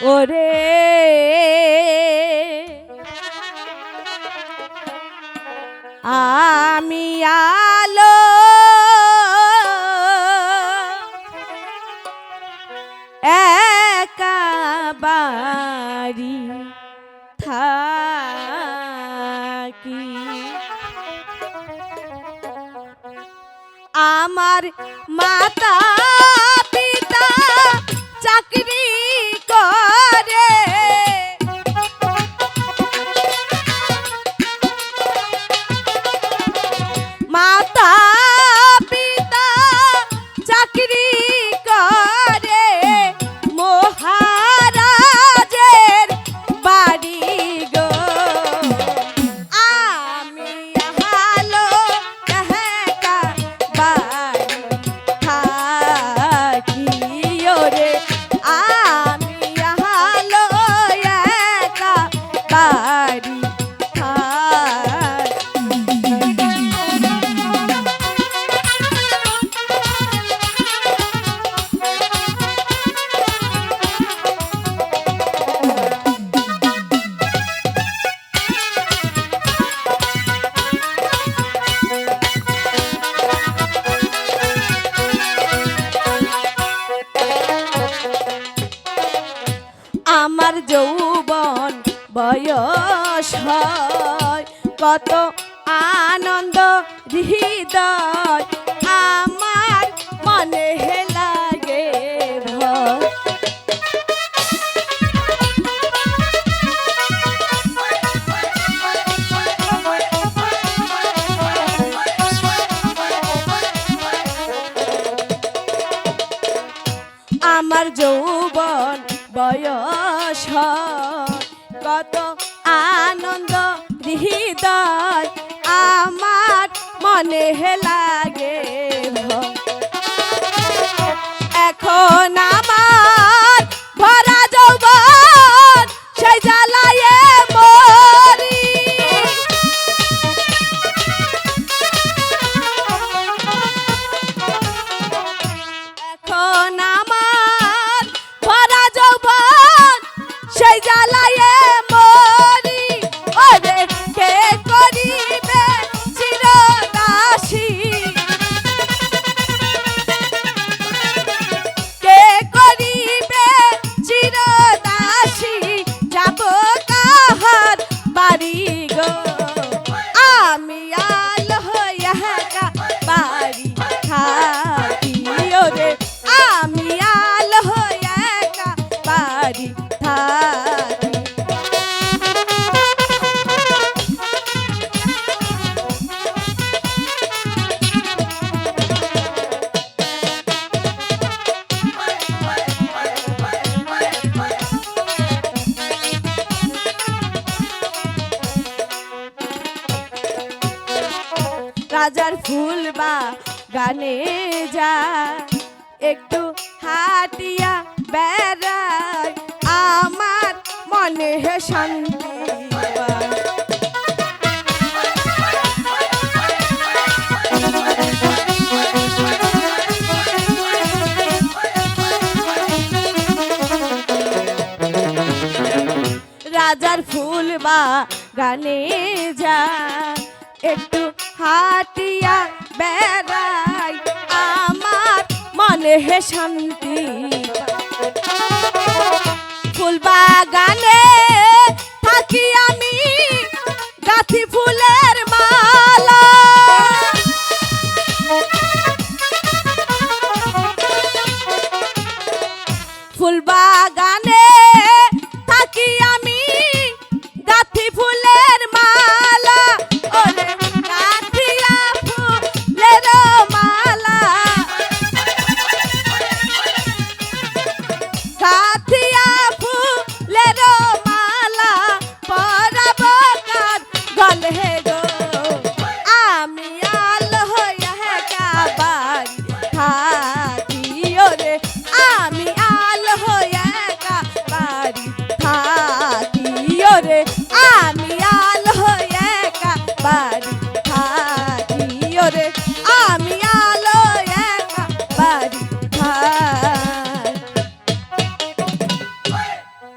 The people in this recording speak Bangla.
ওরে আমি আলো একা বাড়ি থাকি আমার মাতা পিতা চাকরি করে মাতা পিতা চাকরি করে মহারাজের বাড়ি গো আমি হালো একা বাড়ি থাকি ওরে আমি হালো একা বাড়ি আমার যৌবন বয়স হয় কত আনন্দ হৃদয় আমার মনে লাগে ভয় আমার যৌবন বয়স কত আনন্দ হৃদয় আমার মনে লাগে এখন আমার ভরা যৌবন সেই জ্বালায় মরি এখন আমার ভরা যৌবন সেই জ্বালায় মরি ওরে কে করিবে চিরদাসী কে করিবে চিরদাসী যাব কাহার বাড়ি গো আমি আলো একা বাড়ি থাকি ওরে আমি আলো একা বাড়ি থাকি রাজার ফুল বা গানে যা একটু হাটিয়া বেড়ায় আমার মনে শান্তি পায়। রাজার ফুল বা গানে যা একটু হাটিয়া বেড়াই আমার মনে শান্তি ফুল বাগানে থাকি আমি গাথি ফুলের মালা ফুল বাগানে থাকি আমি গাথি ফুলের